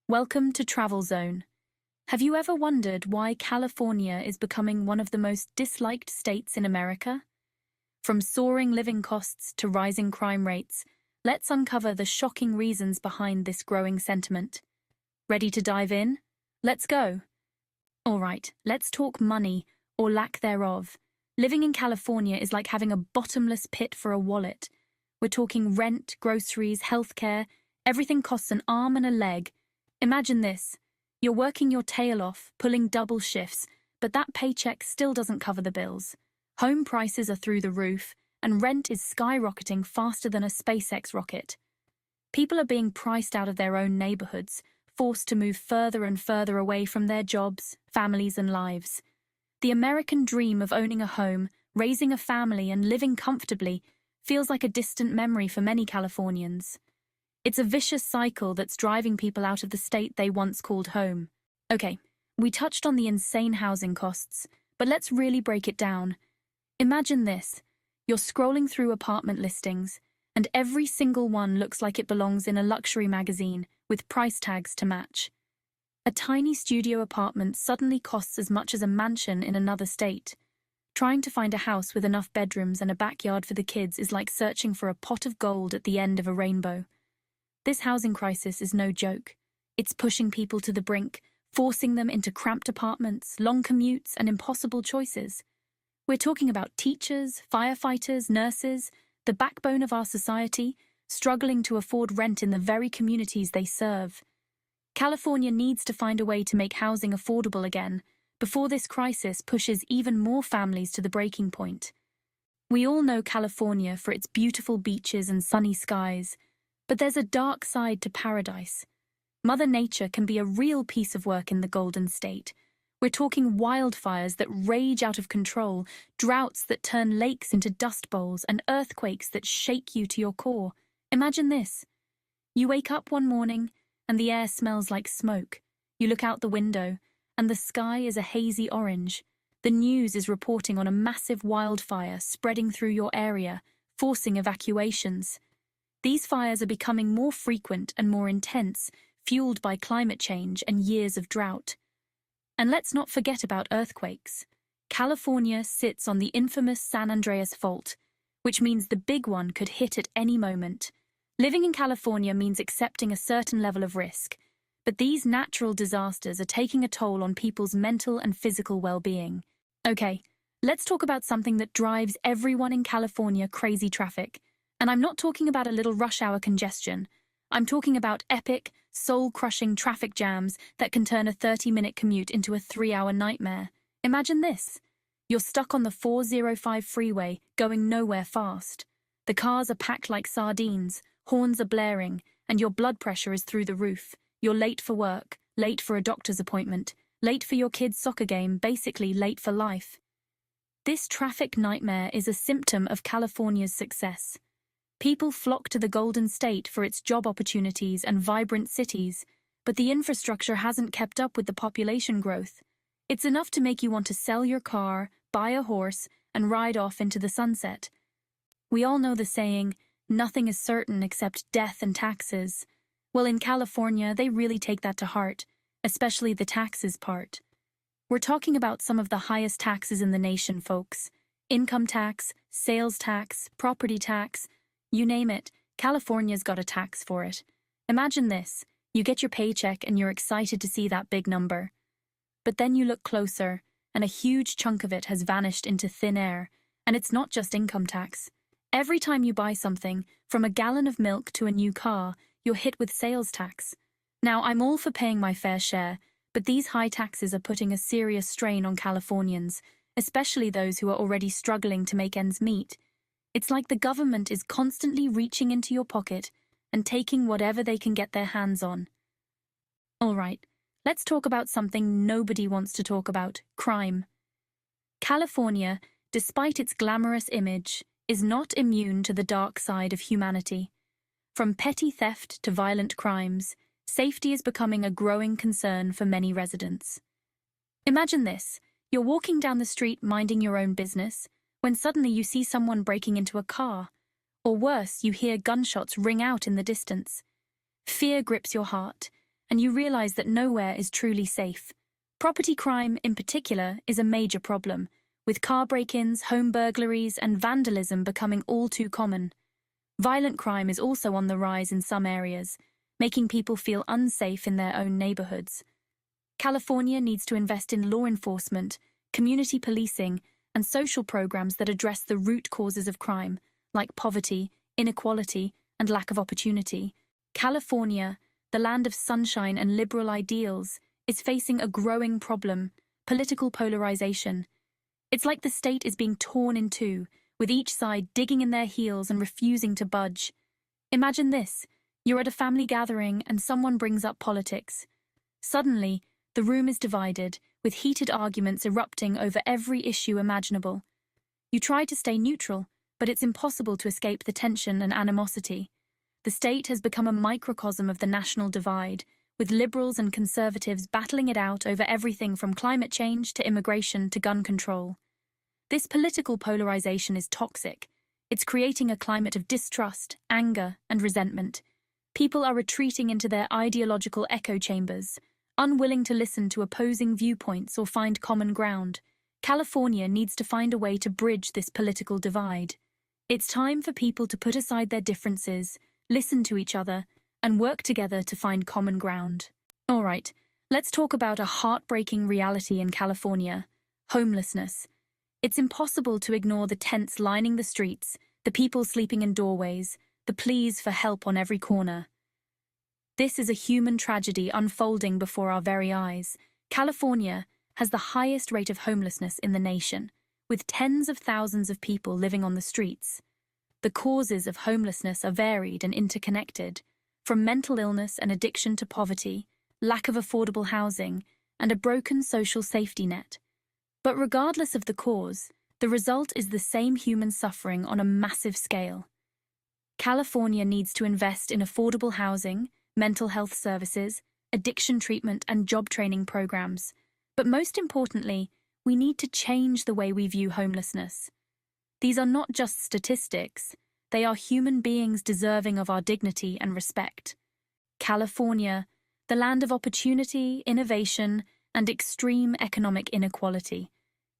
Welcome to Travel Zone. Have you ever wondered why California is becoming one of the most disliked states in America? From soaring living costs to rising crime rates, let's uncover the shocking reasons behind this growing sentiment. Ready to dive in? Let's go. All right, let's talk money, or lack thereof. Living in California is like having a bottomless pit for a wallet. We're talking rent, groceries, healthcare, everything costs an arm and a leg. Imagine this. You're working your tail off, pulling double shifts, but that paycheck still doesn't cover the bills. Home prices are through the roof, and rent is skyrocketing faster than a SpaceX rocket. People are being priced out of their own neighborhoods, forced to move further and further away from their jobs, families, and lives. The American dream of owning a home, raising a family, and living comfortably feels like a distant memory for many Californians. It's a vicious cycle that's driving people out of the state they once called home. Okay, we touched on the insane housing costs, but let's really break it down. Imagine this. You're scrolling through apartment listings, and every single one looks like it belongs in a luxury magazine, with price tags to match. A tiny studio apartment suddenly costs as much as a mansion in another state. Trying to find a house with enough bedrooms and a backyard for the kids is like searching for a pot of gold at the end of a rainbow. This housing crisis is no joke. It's pushing people to the brink, forcing them into cramped apartments, long commutes, and impossible choices. We're talking about teachers, firefighters, nurses, the backbone of our society, struggling to afford rent in the very communities they serve. California needs to find a way to make housing affordable again, before this crisis pushes even more families to the breaking point. We all know California for its beautiful beaches and sunny skies, but there's a dark side to paradise. Mother Nature can be a real piece of work in the Golden State. We're talking wildfires that rage out of control, droughts that turn lakes into dust bowls, and earthquakes that shake you to your core. Imagine this. You wake up one morning, and the air smells like smoke. You look out the window, and the sky is a hazy orange. The news is reporting on a massive wildfire spreading through your area, forcing evacuations. These fires are becoming more frequent and more intense, fueled by climate change and years of drought. And let's not forget about earthquakes. California sits on the infamous San Andreas Fault, which means the big one could hit at any moment. Living in California means accepting a certain level of risk, but these natural disasters are taking a toll on people's mental and physical well-being. Okay, let's talk about something that drives everyone in California crazy: traffic. And I'm not talking about a little rush hour congestion. I'm talking about epic, soul-crushing traffic jams that can turn a 30-minute commute into a 3-hour nightmare. Imagine this. You're stuck on the 405 freeway, going nowhere fast. The cars are packed like sardines, horns are blaring, and your blood pressure is through the roof. You're late for work, late for a doctor's appointment, late for your kid's soccer game, basically late for life. This traffic nightmare is a symptom of California's success. People flock to the Golden State for its job opportunities and vibrant cities, but the infrastructure hasn't kept up with the population growth. It's enough to make you want to sell your car, buy a horse, and ride off into the sunset. We all know the saying, nothing is certain except death and taxes. Well, in California, they really take that to heart, especially the taxes part. We're talking about some of the highest taxes in the nation, folks. Income tax, sales tax, property tax, you name it, California's got a tax for it. Imagine this. You get your paycheck and you're excited to see that big number. But then you look closer, and a huge chunk of it has vanished into thin air. And it's not just income tax. Every time you buy something, from a gallon of milk to a new car, you're hit with sales tax. Now, I'm all for paying my fair share, but these high taxes are putting a serious strain on Californians, especially those who are already struggling to make ends meet. It's like the government is constantly reaching into your pocket and taking whatever they can get their hands on. All right, let's talk about something nobody wants to talk about: crime. California, despite its glamorous image, is not immune to the dark side of humanity. From petty theft to violent crimes, safety is becoming a growing concern for many residents. Imagine this. You're walking down the street minding your own business, when suddenly you see someone breaking into a car. Or worse, you hear gunshots ring out in the distance. Fear grips your heart, and you realize that nowhere is truly safe. Property crime, in particular, is a major problem, with car break-ins, home burglaries, and vandalism becoming all too common. Violent crime is also on the rise in some areas, making people feel unsafe in their own neighborhoods. California needs to invest in law enforcement, community policing, and social programs that address the root causes of crime, like poverty, inequality, and lack of opportunity. California, the land of sunshine and liberal ideals, is facing a growing problem: political polarization. It's like the state is being torn in two, with each side digging in their heels and refusing to budge. Imagine this: you're at a family gathering and someone brings up politics. Suddenly, the room is divided, with heated arguments erupting over every issue imaginable. You try to stay neutral, but it's impossible to escape the tension and animosity. The state has become a microcosm of the national divide, with liberals and conservatives battling it out over everything from climate change to immigration to gun control. This political polarization is toxic. It's creating a climate of distrust, anger, and resentment. People are retreating into their ideological echo chambers, unwilling to listen to opposing viewpoints or find common ground. California needs to find a way to bridge this political divide. It's time for people to put aside their differences, listen to each other, and work together to find common ground. All right, let's talk about a heartbreaking reality in California: homelessness. It's impossible to ignore the tents lining the streets, the people sleeping in doorways, the pleas for help on every corner. This is a human tragedy unfolding before our very eyes. California has the highest rate of homelessness in the nation, with tens of thousands of people living on the streets. The causes of homelessness are varied and interconnected, from mental illness and addiction to poverty, lack of affordable housing, and a broken social safety net. But regardless of the cause, the result is the same human suffering on a massive scale. California needs to invest in affordable housing, mental health services, addiction treatment, and job training programs. But most importantly, we need to change the way we view homelessness. These are not just statistics. They are human beings deserving of our dignity and respect. California, the land of opportunity, innovation, and extreme economic inequality.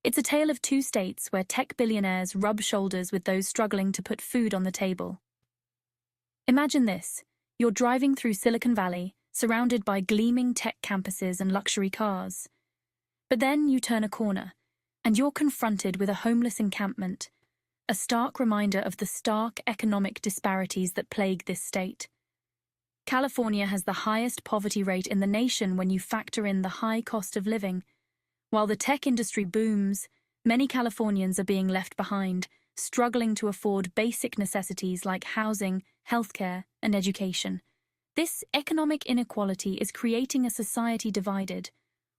It's a tale of two states where tech billionaires rub shoulders with those struggling to put food on the table. Imagine this: you're driving through Silicon Valley, surrounded by gleaming tech campuses and luxury cars. But then you turn a corner, and you're confronted with a homeless encampment, a stark reminder of the stark economic disparities that plague this state. California has the highest poverty rate in the nation when you factor in the high cost of living. While the tech industry booms, many Californians are being left behind, struggling to afford basic necessities like housing, healthcare, and education. This economic inequality is creating a society divided.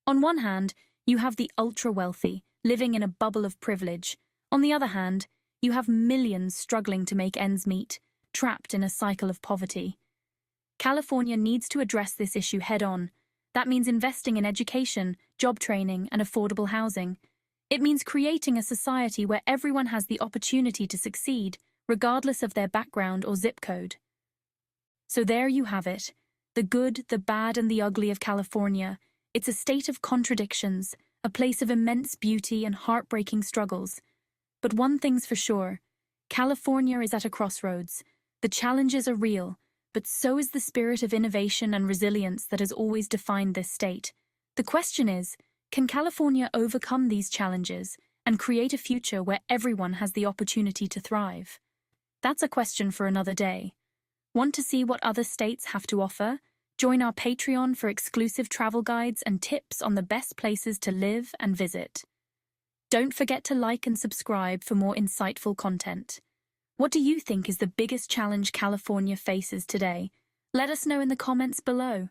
On one hand, you have the ultra-wealthy, living in a bubble of privilege. On the other hand, you have millions struggling to make ends meet, trapped in a cycle of poverty. California needs to address this issue head-on. That means investing in education, job training, and affordable housing. It means creating a society where everyone has the opportunity to succeed, regardless of their background or zip code. So there you have it, the good, the bad, and the ugly of California. It's a state of contradictions, a place of immense beauty and heartbreaking struggles. But one thing's for sure: California is at a crossroads. The challenges are real, but so is the spirit of innovation and resilience that has always defined this state. The question is, can California overcome these challenges and create a future where everyone has the opportunity to thrive? That's a question for another day. Want to see what other states have to offer? Join our Patreon for exclusive travel guides and tips on the best places to live and visit. Don't forget to like and subscribe for more insightful content. What do you think is the biggest challenge California faces today? Let us know in the comments below.